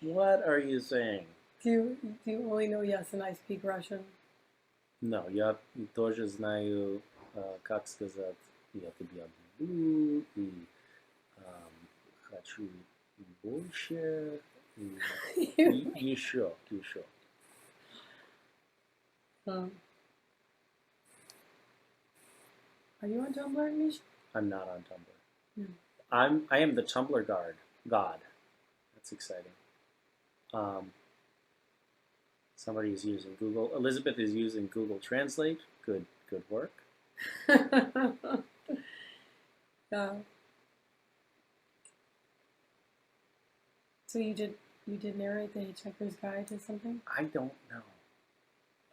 What are you saying? Do you only know yes and I speak Russian? No, я тоже знаю, как сказать, я тебя люблю, и хочу и больше, и еще. Are you on Tumblr, Misha? I'm not on Tumblr. No. I am the Tumblr god. That's exciting. Somebody is using Google. Elizabeth is using Google Translate. Good work. So you did narrate the Hitchhiker's Guide to something? I don't know.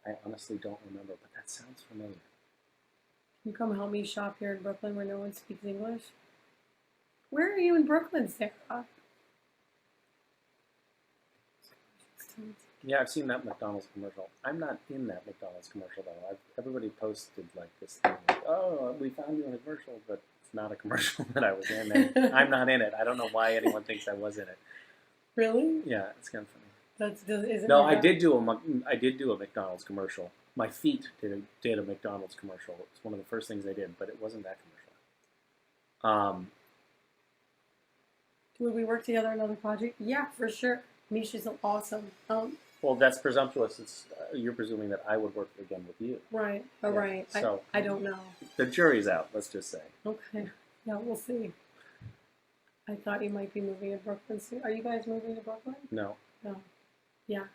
I honestly don't remember, but that sounds familiar. Can you come help me shop here in Brooklyn where no one speaks English? Where are you in Brooklyn, Sarah? Yeah, I've seen that McDonald's commercial. I'm not in that McDonald's commercial though. Everybody posted like this thing. Like, oh, we found you in a commercial, but it's not a commercial that I was in. And I'm not in it. I don't know why anyone thinks I was in it. Really? Yeah, it's kind of funny. Is it No, like I did do a McDonald's commercial. My feet did a McDonald's commercial. It's one of the first things I did, but it wasn't that commercial. Would we work together on another project? Yeah, for sure. Misha's awesome. Well, that's presumptuous. It's you're presuming that I would work again with you. Right. Yeah, Right. so- I don't know. The jury's out. Let's just say. Okay. Yeah, we'll see. I thought you might be moving to Brooklyn soon. Are you guys moving to Brooklyn? No. No. Yeah.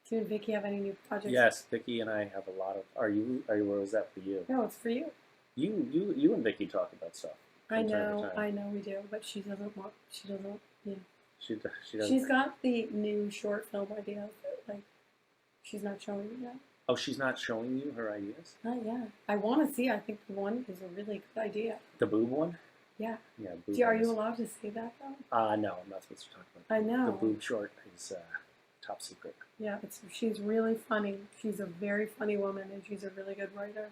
Do you and Vicky have any new projects? Yes, Vicky and I have a lot of. Are you? Or was that for you? No, it's for you. You and Vicky talk about stuff. I from time to know, time. I know we do, but she doesn't want. She doesn't. Yeah. She doesn't. She's got the new short film ideas that, like, she's not showing you yet. Oh, she's not showing you her ideas. Yeah. I want to see. I think the one is a really good idea. The boob one. Yeah. Yeah. Boob Are one you is- allowed to say that though? No, I'm not supposed to talk about. I know. The boob short is top secret. Yeah, she's really funny. She's a very funny woman, and she's a really good writer.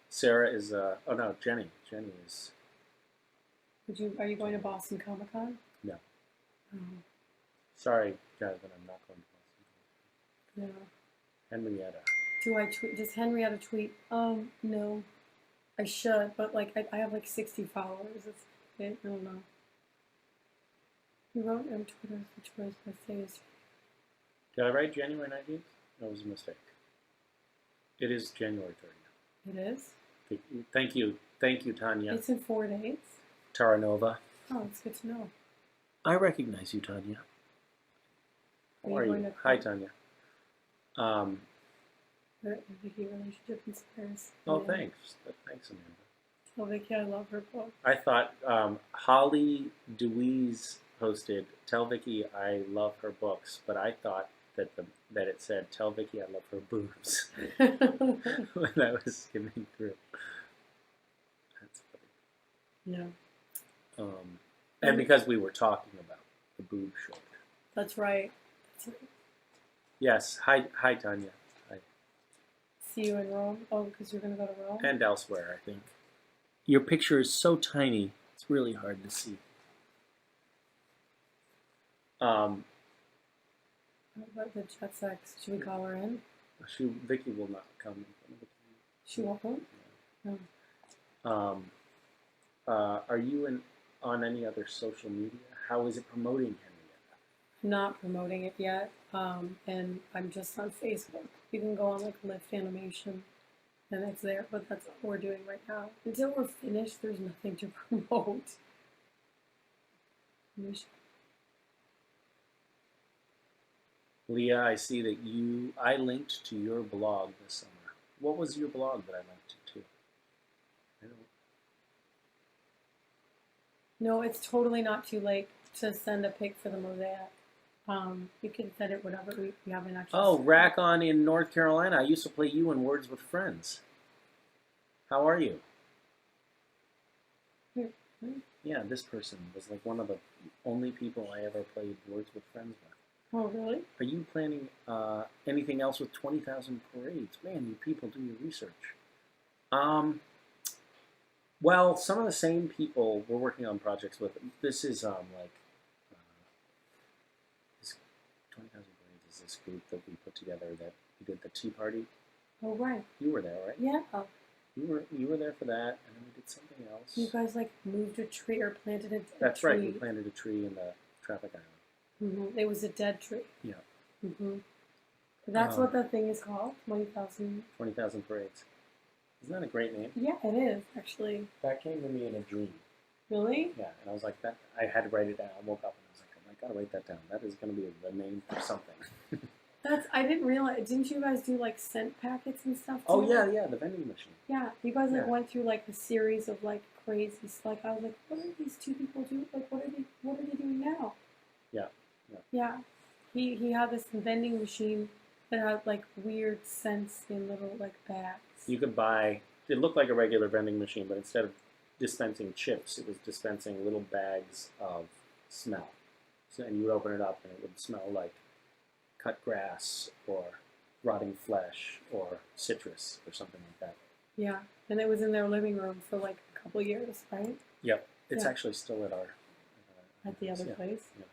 Sarah is. Oh no, Jenny. Jenny is. Are you going to Boston Comic Con? No. Oh, Sorry, guys, but I'm not going to Boston. no. Henrietta. Do I tweet? Does Henrietta tweet? No. I should, but like I have like 60 followers. I don't know. You wrote on Twitter which was my say is. Did I write January 19th? That was a mistake. It is January 30th. It is. Thank you, Tanya. It's in 4 days. Taranova. Oh, it's good to know. I recognize you, Tanya. Are How you are going you? to- Hi, Tanya. The Vicky relationship inspires. Oh, Amanda. thanks. Thanks, Amanda. Tell Vicky I love her book. I thought Holly Deweese posted, "Tell Vicky I love her books," but I thought that it said, "Tell Vicky I love her boobs" when I was skimming through. That's funny. Yeah, And because we were talking about the boob short. that's right. That's right. Yes. Hi, Tanya. Hi. See you in Rome. Oh, because you're gonna go to Rome. And elsewhere, I think. Your picture is so tiny; it's really hard to see. What the jet sex? Should we call her in? Vicky will not come in front of the She won't. camera. Are you on any other social media? How is it promoting Henrietta? Not promoting it yet. And I'm just on Facebook. You can go on like Lyft Animation, and it's there. But that's all we're doing right now. Until we're finished, there's nothing to promote. Leah, I see that I linked to your blog this summer. What was your blog that I linked to? I don't. No, it's totally not too late to send a pic for the mosaic. You can send it whenever we haven't actually. Oh, Rack-On in North Carolina. I used to play you in Words with Friends. How are you? Hmm. Yeah, this person was like one of the only people I ever played Words with Friends with. Oh, really? Are you planning anything else with 20,000 parades? Man, you people do your research. Well, some of the same people we're working on projects with. This is this 20,000 parades is this group that we put together that we did the tea party. Oh, right. You were there, right? Yeah. You were there for that, and then we did something else. You guys like moved a tree or planted a That's tree. right. We planted a tree in the traffic island. Mm-hmm. It was a dead tree. Yeah. Mm-hmm. That's what the thing is called. 20,000. 20,000 parades. Isn't that a great name? Yeah, it is actually. That came to me in a dream. Really? Yeah, and I was like, that. I had to write it down. I woke up and I was like, oh, I gotta write that down. That is gonna be the name for something. I didn't realize. Didn't you guys do like scent packets and stuff? Oh too? yeah, the vending machine. Yeah, you guys like Yeah. went through like a series of like crazy. Like I was like, what are these two people doing? Like, what are they doing now? Yeah. Yeah. He had this vending machine that had like weird scents in little like bags. You could buy. It looked like a regular vending machine, but instead of dispensing chips, it was dispensing little bags of smell. So, and you would open it up, and it would smell like cut grass or rotting flesh or citrus or something like that. Yeah, and it was in their living room for like a couple years, right? Yep, it's Yeah. actually still at our At the other yeah. place. Yeah.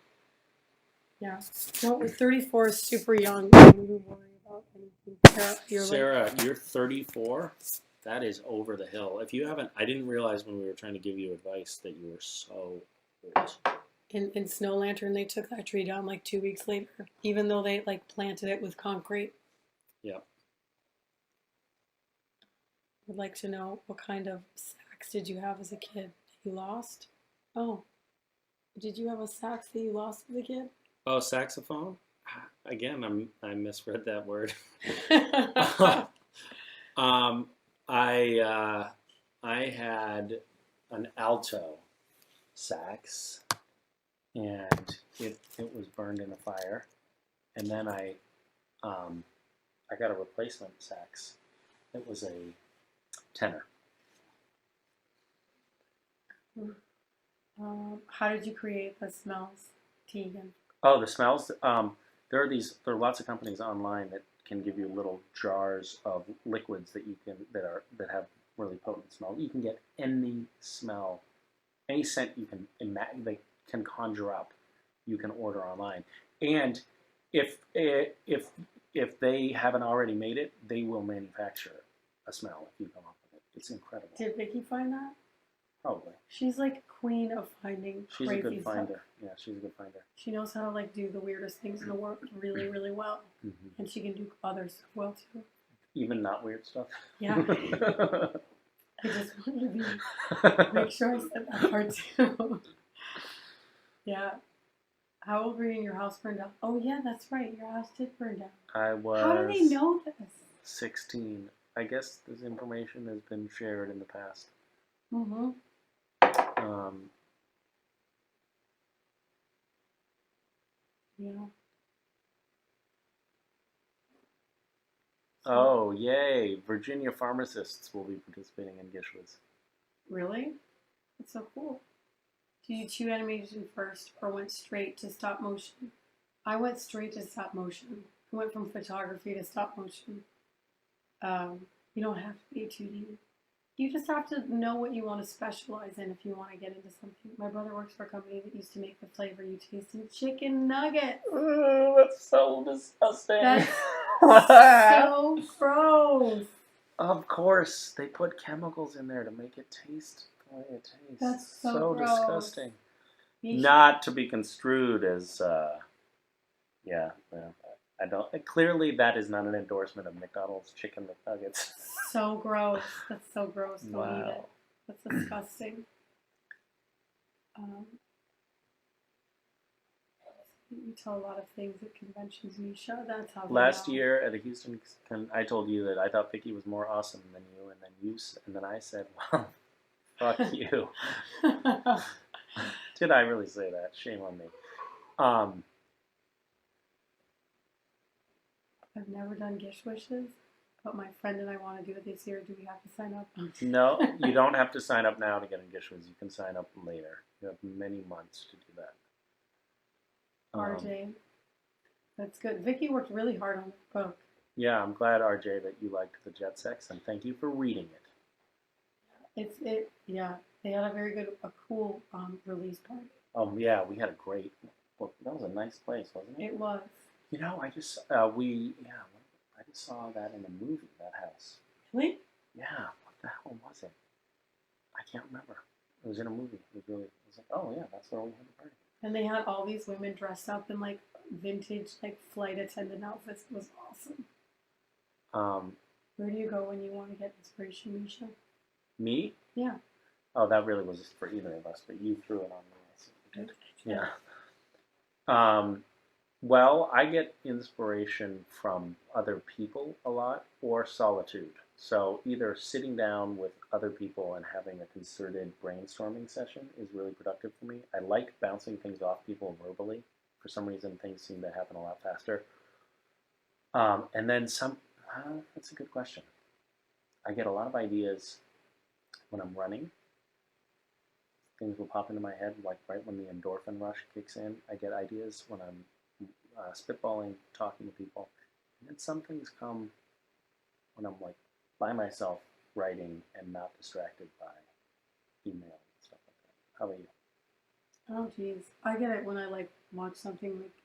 Yeah. No, 34 is super young. I don't even worry about anything. Sarah, you're 34. That is over the hill. If you haven't, I didn't realize when we were trying to give you advice that you were so old. in Snow Lantern, they took that tree down like 2 weeks later, even though they like planted it with concrete. Yep. Would like to know what kind of sax did you have as a kid that you lost? Oh, did you have a sax that you lost as a kid? Oh, saxophone. Again, I misread that word. um, I had an alto sax, and it was burned in a fire, and then I got a replacement sax. It was a tenor. How did you create the smells, Tegan? Oh, the smells. There are lots of companies online that can give you little jars of liquids that that have really potent smell. You can get any smell, any scent you can imagine, they can conjure up. You can order online, and if they haven't already made it, they will manufacture a smell if you come up with it. It's incredible. Did Vicky find that? Probably. She's like queen of finding She's crazy a good stuff. finder. Yeah, she's a good finder. She knows how to like do the weirdest things in the world really, really well, Mm-hmm. and she can do other stuff well too. Even not weird stuff. Yeah. I just wanted to make sure I said that part too. Yeah. How old were you when your house burned down? Oh yeah, that's right. Your house did burn down. I was. How do they know this? 16. I guess this information has been shared in the past. Mm-hmm. Yeah. Oh, yay! Virginia pharmacists will be participating in Gishwas. Really? That's so cool. Did you chew animation first or went straight to stop motion? I went straight to stop motion. I went from photography to stop motion. You don't have to be a 2D. You just have to know what you want to specialize in if you want to get into something. My brother works for a company that used to make the flavor you taste in chicken nuggets. Ooh, that's so disgusting. That's so gross. Of course, they put chemicals in there to make it taste the way it tastes. That's so gross. Disgusting. Not to be construed as, yeah. I don't. Clearly, that is not an endorsement of McDonald's chicken McNuggets. So gross. That's so gross. Don't Wow. eat it. That's disgusting. You tell a lot of things at conventions, Misha. That's how. Last year at a Houston, I told you that I thought Vicky was more awesome than you, and then I said, "Well, fuck you." Did I really say that? Shame on me. I've never done Gish Wishes, but my friend and I want to do it this year. Do we have to sign up? No, you don't have to sign up now to get a Gishwas. You can sign up later. You have many months to do that. RJ, that's good. Vicky worked really hard on the book. Yeah, I'm glad, RJ, that you liked the Jet Sex, and thank you for reading it. Yeah. They had a cool release party. Yeah, we had a great. Well, that was a nice place, wasn't it? It was. You know, I just I just saw that in a movie. That house. Really? Yeah. What the hell was it? I can't remember. It was in a movie. It was like, oh yeah, that's where we had the party. And they had all these women dressed up in like vintage like flight attendant outfits. It was awesome. Where do you go when you want to get inspiration, Misha? Me? Yeah. Oh, that really was for either of us, but you threw it on me. Yeah. Well, I get inspiration from other people a lot, or solitude. So either sitting down with other people and having a concerted brainstorming session is really productive for me. I like bouncing things off people verbally. For some reason, things seem to happen a lot faster. And then that's a good question. I get a lot of ideas when I'm running. Things will pop into my head, like right when the endorphin rush kicks in. I get ideas when I'm spitballing, talking to people. And then some things come when I'm like by myself writing and not distracted by email and stuff like that. How about you? Oh geez, I get it when I like watch something like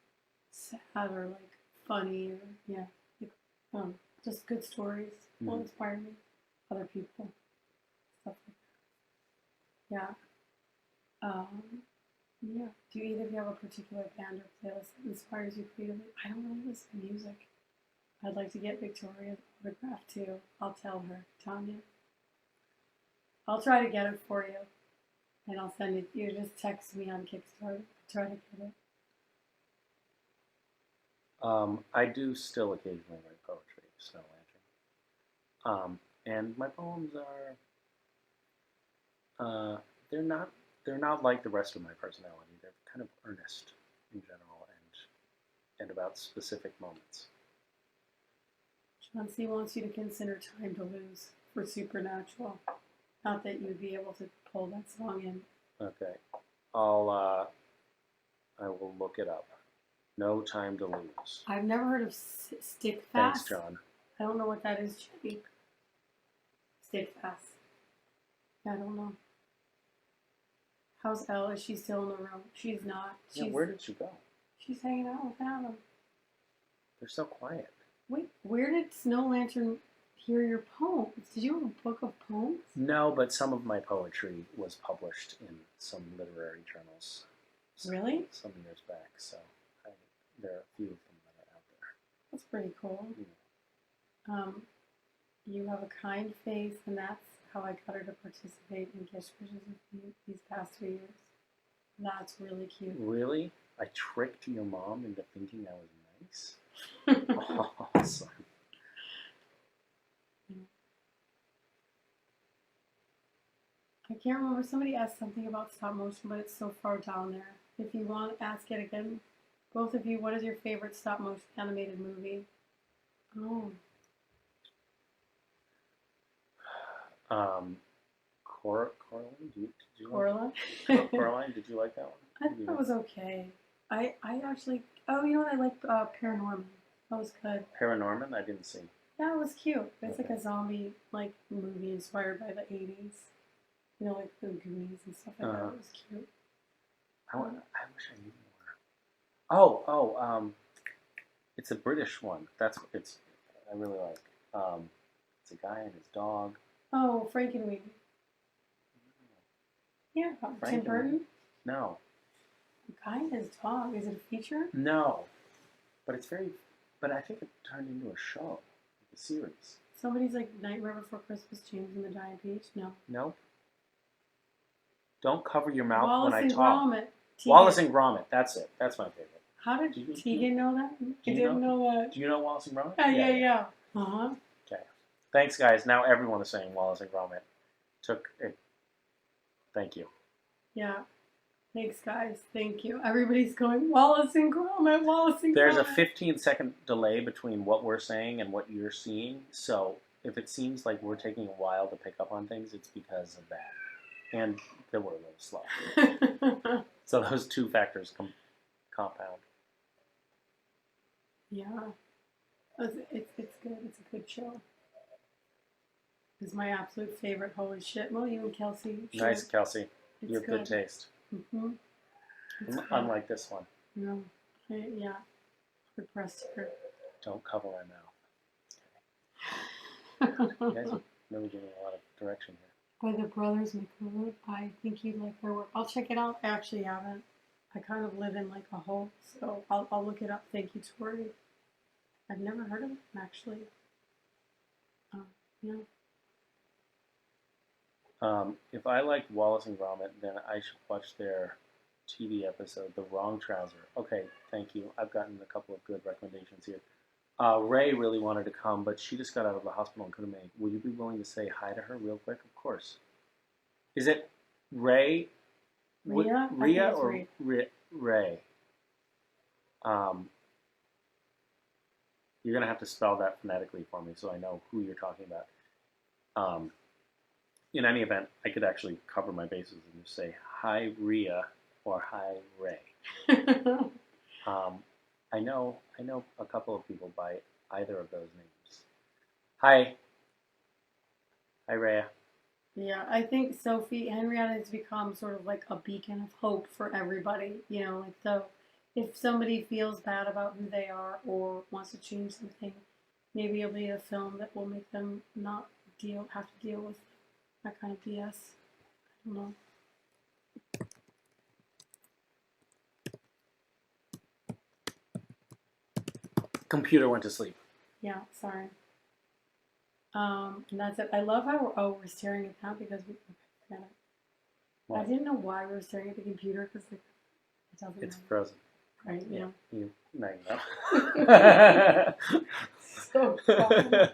sad or like funny or just good stories will inspire me. Other people, stuff like that. Yeah. Yeah. Do either of you have a particular band or playlist that inspires you creatively? I don't really listen to music. I'd like to get Victoria's autograph too. I'll tell her, Tanya. I'll try to get it for you, and I'll send it. You just text me on Kickstarter. Try to get it. I do still occasionally write poetry, Snow Lantern. And my poems are they're not like the rest of my personality. They're kind of earnest in general and about specific moments. Chauncey wants you to consider Time to Lose for Supernatural. Not that you'd be able to pull that song in. Okay, I will look it up. No Time to Lose. I've never heard of Stick Thanks, Fast. John. I don't know what that is, Jenny. Stick Fast. Yeah, I don't know. How's Elle? Is she still in the room? She's not. Yeah, where did she go? She's hanging out with Adam. They're so quiet. Wait, where did Snow Lantern hear your poems? Did you have a book of poems? No, but some of my poetry was published in some literary journals. Really? Some years back, so there are a few of them that are out there. That's pretty cool. Yeah. You have a kind face, and that's how I got her to participate in Gish Fishes with me these past 2 years. That's really cute. Really? I tricked your mom into thinking I was nice? Awesome. I can't remember. Somebody asked something about stop motion, but it's so far down there. If you want to ask it again, both of you, what is your favorite stop motion animated movie? Oh, Coraline, did you Corla. like Coraline? Did you like that one? I thought it was okay. I actually. Oh, you know what? I like Paranorman. That was good. Paranorman? I didn't see. Yeah, it was cute. It's like Okay. a zombie movie inspired by the 80s. You know, like the Goonies and stuff like that. It was cute. I wish I knew more. It's a British one. It's I really like. It's a guy and his dog. Oh, Frankenweenie. Yeah, Tim Burton. No, The guy and his dog. Is it a feature? no, but it's very. But I think it turned into a show, like a series. Somebody's like Nightmare Before Christmas, James and the Giant Peach. No. Nope. Don't cover your mouth Wallace when I and talk. Gromit. Tegan. Wallace and Gromit. That's it. That's my favorite. How did Tegan know that? I you didn't know that. Do you know Wallace and Gromit? Yeah. Uh-huh. Okay. Thanks, guys. Now everyone is saying Wallace and Gromit. Thank you. Yeah. Thanks, guys. Thank you. Everybody's going, Wallace and Gromit, Wallace and Gromit. There's a 15-second delay between what we're saying and what you're seeing. So if it seems like we're taking a while to pick up on things, it's because of that. And that we're a little slow. So those two factors compound. Yeah. It's good. It's a good show. It's my absolute favorite. Holy shit. Well, you and Kelsey. Sure. Nice, Kelsey. It's You have good taste. Mm-hmm. Unlike this one. No. Yeah. Repressed her. Don't cover my mouth. You guys are really giving a lot of direction here. By the Brothers McCullough. I think you'd like their work. I'll check it out. I actually haven't. I kind of live in like a hole, so I'll look it up. Thank you, Tori. I've never heard of them, actually. Yeah. If I liked Wallace and Gromit, then I should watch their TV episode, The Wrong Trouser. Okay, thank you. I've gotten a couple of good recommendations here. Ray really wanted to come, but she just got out of the hospital and couldn't make it. Will you be willing to say hi to her real quick? Of course. Is it Ray? Rhea? Rhea or Ray? You're going to have to spell that phonetically for me so I know who you're talking about. In any event, I could actually cover my bases and just say, hi, Rhea, or hi, Ray. I know a couple of people by either of those names. Hi, Rhea. Yeah, I think Henrietta has become sort of like a beacon of hope for everybody. You know, like if somebody feels bad about who they are or wants to change something, maybe it'll be a film that will make them not have to deal with that kind of BS. I don't know. computer went to sleep. Yeah, sorry. And that's it. I love how we're staring at that because I What? didn't know why we were staring at the computer because like it doesn't It's matter. frozen. Right, yeah. Now you know. So fun.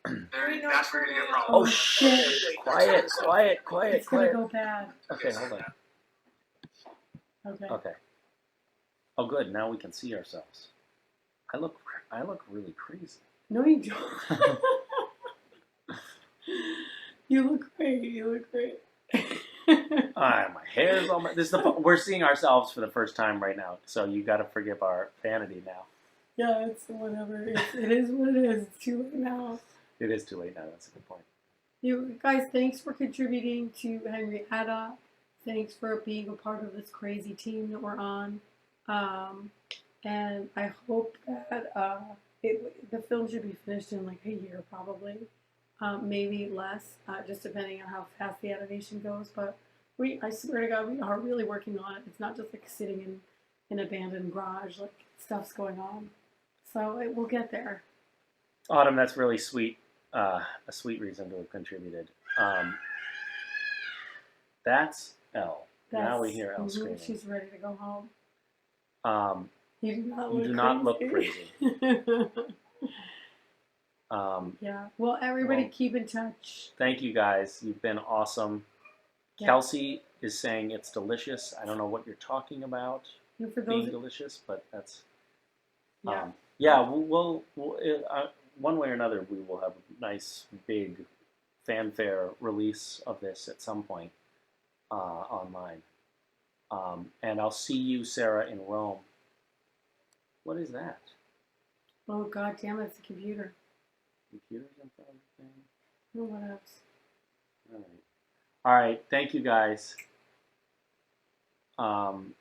That's where you're gonna get problems. Oh shit! Quiet. It's gonna go bad. Okay, hold on. Okay. Okay. Oh, good. Now we can see ourselves. I look really crazy. No, you don't. You look great. You look great. My hair's all. We're seeing ourselves for the first time right now, so you got to forgive our vanity now. Yeah, it's whatever. It is what it is. It's too late now. It is too late now. That's a good point. You guys, thanks for contributing to Henrietta. Thanks for being a part of this crazy team that we're on. And I hope that the film should be finished in like a year, probably. Maybe less, just depending on how fast the animation goes. But I swear to God, we are really working on it. It's not just like sitting in an abandoned garage. Like, stuff's going on. So we'll get there. Autumn, that's really sweet. A sweet reason to have contributed. That's Elle. Now we hear Elle screaming. She's ready to go home. You do not look crazy. Yeah. Well, everybody keep in touch. Thank you guys. You've been awesome. Yeah. Kelsey is saying it's delicious. I don't know what you're talking about. And for Being those, delicious, but that's yeah. We'll one way or another we will have a nice big fanfare release of this at some point online. And I'll see you, Sarah, in Rome. What is that? Oh God damn it! It's a computer. Computers in front of the thing. Oh, what else? All right. Thank you guys. And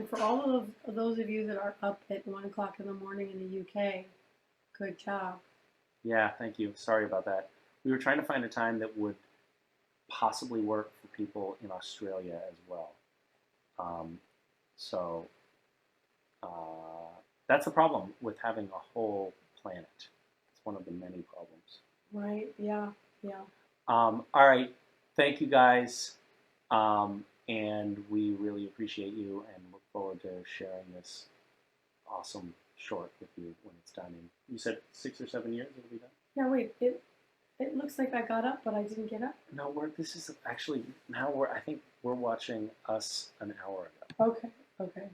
for all of those of you that are up at 1 o'clock in the morning in the UK, good job. Yeah, thank you. Sorry about that. We were trying to find a time that would possibly work for people in Australia as well. That's the problem with having a whole planet. It's one of the many problems. Right, yeah. All right. Thank you guys. And we really appreciate you and look forward to sharing this awesome short with you when it's done. And you said 6 or 7 years it'll be done? Yeah, wait, it looks like I got up, but I didn't get up. No, this is actually, I think we're watching us an hour ago. Okay.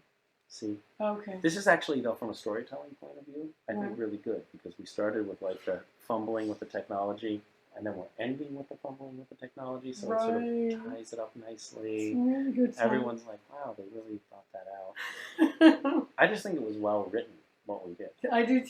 See? Okay. This is actually, though, from a storytelling point of view, I think Right. really good because we started with like the fumbling with the technology and then we're ending with the fumbling with the technology, so it sort of ties it up nicely. It's really good stuff. Everyone's like, wow, they really thought that out. I just think it was well written, what we did. I do too.